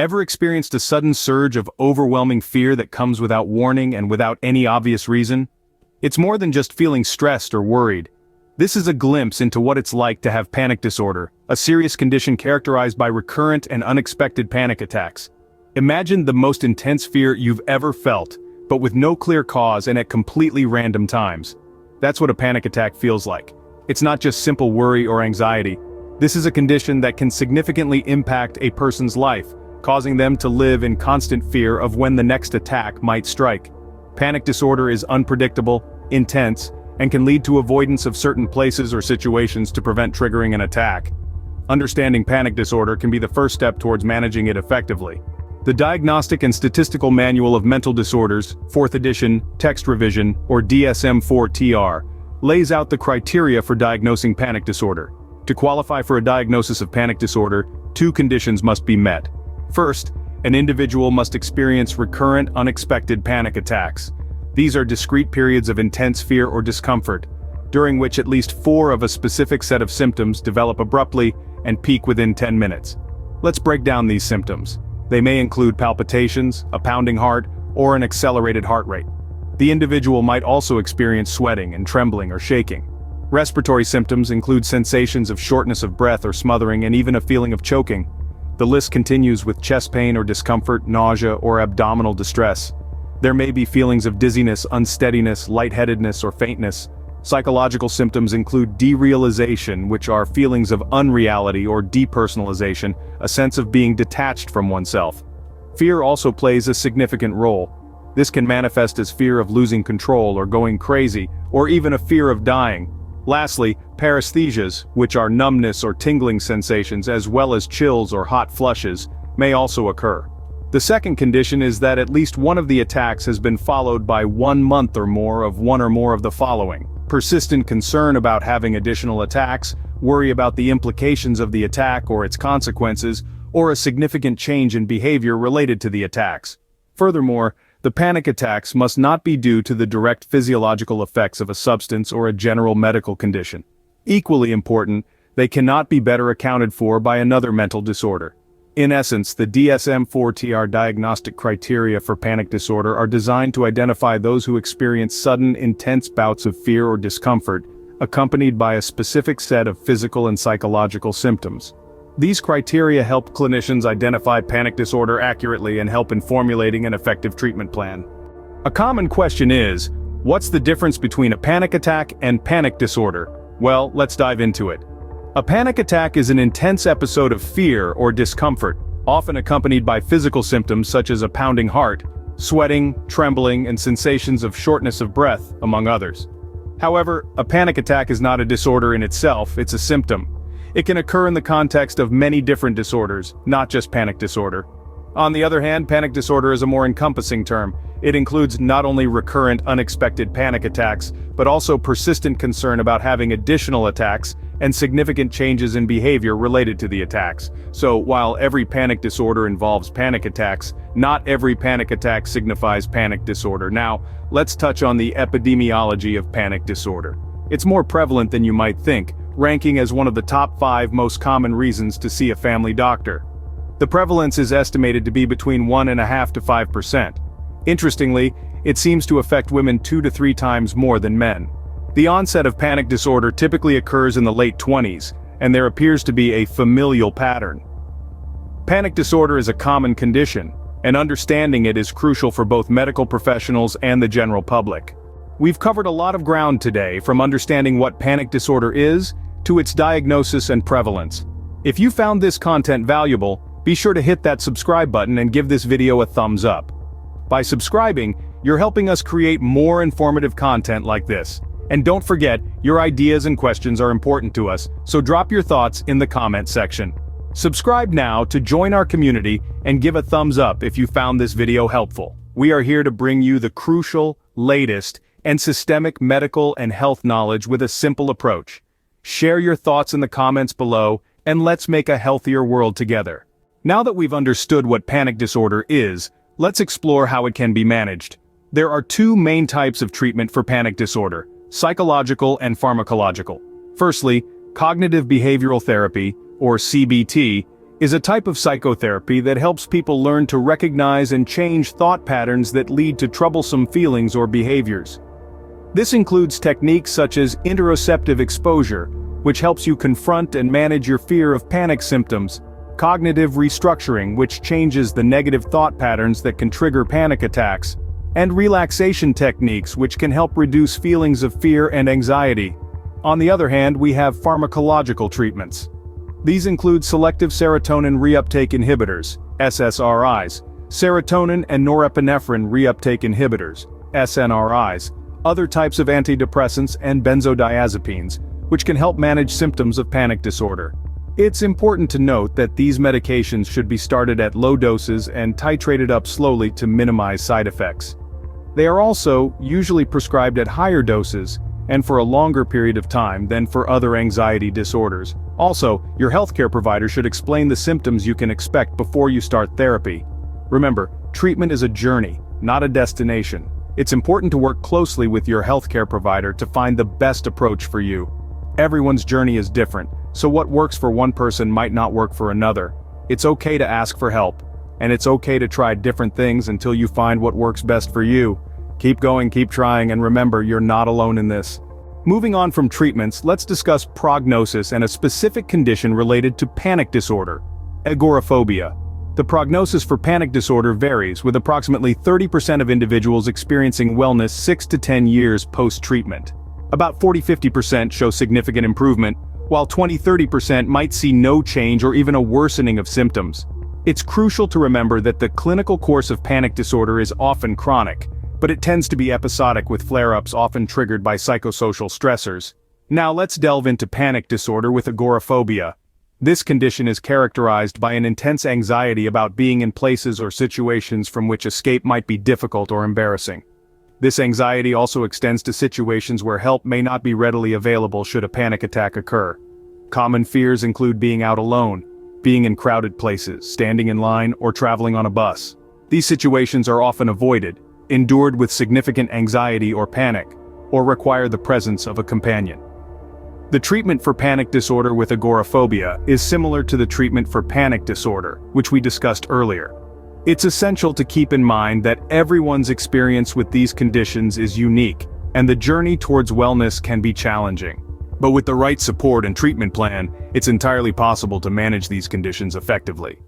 Ever experienced a sudden surge of overwhelming fear that comes without warning and without any obvious reason? It's more than just feeling stressed or worried. This is a glimpse into what it's like to have panic disorder, a serious condition characterized by recurrent and unexpected panic attacks. Imagine the most intense fear you've ever felt, but with no clear cause and at completely random times. That's what a panic attack feels like. It's not just simple worry or anxiety. This is a condition that can significantly impact a person's life, causing them to live in constant fear of when the next attack might strike. Panic disorder is unpredictable, intense, and can lead to avoidance of certain places or situations to prevent triggering an attack. Understanding panic disorder can be the first step towards managing it effectively. The Diagnostic and Statistical Manual of Mental Disorders, 4th edition, text revision, or DSM-IV-TR, lays out the criteria for diagnosing panic disorder. To qualify for a diagnosis of panic disorder, 2 conditions must be met. First, an individual must experience recurrent, unexpected panic attacks. These are discrete periods of intense fear or discomfort, during which at least 4 of a specific set of symptoms develop abruptly and peak within 10 minutes. Let's break down these symptoms. They may include palpitations, a pounding heart, or an accelerated heart rate. The individual might also experience sweating and trembling or shaking. Respiratory symptoms include sensations of shortness of breath or smothering and even a feeling of choking. The list continues with chest pain or discomfort, nausea, or abdominal distress. There may be feelings of dizziness, unsteadiness, lightheadedness, or faintness. Psychological symptoms include derealization, which are feelings of unreality or depersonalization, a sense of being detached from oneself. Fear also plays a significant role. This can manifest as fear of losing control or going crazy, or even a fear of dying. Lastly, paresthesias, which are numbness or tingling sensations as well as chills or hot flushes, may also occur. The second condition is that at least one of the attacks has been followed by 1 month or more of one or more of the following: persistent concern about having additional attacks, worry about the implications of the attack or its consequences, or a significant change in behavior related to the attacks. Furthermore, the panic attacks must not be due to the direct physiological effects of a substance or a general medical condition. Equally important, they cannot be better accounted for by another mental disorder. In essence, the DSM-IV-TR diagnostic criteria for panic disorder are designed to identify those who experience sudden, intense bouts of fear or discomfort, accompanied by a specific set of physical and psychological symptoms. These criteria help clinicians identify panic disorder accurately and help in formulating an effective treatment plan. A common question is, what's the difference between a panic attack and panic disorder? Well, let's dive into it. A panic attack is an intense episode of fear or discomfort, often accompanied by physical symptoms such as a pounding heart, sweating, trembling, and sensations of shortness of breath, among others. However, a panic attack is not a disorder in itself, it's a symptom. It can occur in the context of many different disorders, not just panic disorder. On the other hand, panic disorder is a more encompassing term. It includes not only recurrent, unexpected panic attacks, but also persistent concern about having additional attacks and significant changes in behavior related to the attacks. So, while every panic disorder involves panic attacks, not every panic attack signifies panic disorder. Now, let's touch on the epidemiology of panic disorder. It's more prevalent than you might think, ranking as one of the top 5 most common reasons to see a family doctor. The prevalence is estimated to be between 1.5% to 5%. Interestingly, it seems to affect women 2 to 3 times more than men. The onset of panic disorder typically occurs in the late 20s, and there appears to be a familial pattern. Panic disorder is a common condition, and understanding it is crucial for both medical professionals and the general public. We've covered a lot of ground today, from understanding what panic disorder is, to its diagnosis and prevalence. If you found this content valuable, be sure to hit that subscribe button and give this video a thumbs up. By subscribing, you're helping us create more informative content like this. And don't forget, your ideas and questions are important to us, so drop your thoughts in the comment section. Subscribe now to join our community and give a thumbs up if you found this video helpful. We are here to bring you the crucial, latest, and systemic medical and health knowledge with a simple approach. Share your thoughts in the comments below, and let's make a healthier world together. Now that we've understood what panic disorder is, let's explore how it can be managed. There are 2 main types of treatment for panic disorder: psychological and pharmacological. Firstly, cognitive behavioral therapy, or CBT, is a type of psychotherapy that helps people learn to recognize and change thought patterns that lead to troublesome feelings or behaviors. This includes techniques such as interoceptive exposure, which helps you confront and manage your fear of panic symptoms, cognitive restructuring, which changes the negative thought patterns that can trigger panic attacks, and relaxation techniques, which can help reduce feelings of fear and anxiety. On the other hand, we have pharmacological treatments. These include selective serotonin reuptake inhibitors, SSRIs, serotonin and norepinephrine reuptake inhibitors, SNRIs, other types of antidepressants and benzodiazepines, which can help manage symptoms of panic disorder. It's important to note that these medications should be started at low doses and titrated up slowly to minimize side effects. They are also usually prescribed at higher doses and for a longer period of time than for other anxiety disorders. Also, your healthcare provider should explain the symptoms you can expect before you start therapy. Remember, treatment is a journey, not a destination. It's important to work closely with your healthcare provider to find the best approach for you. Everyone's journey is different, so what works for one person might not work for another. It's okay to ask for help, and it's okay to try different things until you find what works best for you. Keep going, keep trying, and remember, you're not alone in this. Moving on from treatments, let's discuss prognosis and a specific condition related to panic disorder, agoraphobia. The prognosis for panic disorder varies, with approximately 30% of individuals experiencing wellness 6 to 10 years post-treatment. About 40–50% show significant improvement, while 20–30% might see no change or even a worsening of symptoms. It's crucial to remember that the clinical course of panic disorder is often chronic, but it tends to be episodic with flare-ups often triggered by psychosocial stressors. Now let's delve into panic disorder with agoraphobia. This condition is characterized by an intense anxiety about being in places or situations from which escape might be difficult or embarrassing. This anxiety also extends to situations where help may not be readily available should a panic attack occur. Common fears include being out alone, being in crowded places, standing in line, or traveling on a bus. These situations are often avoided, endured with significant anxiety or panic, or require the presence of a companion. The treatment for panic disorder with agoraphobia is similar to the treatment for panic disorder, which we discussed earlier. It's essential to keep in mind that everyone's experience with these conditions is unique, and the journey towards wellness can be challenging. But with the right support and treatment plan, it's entirely possible to manage these conditions effectively.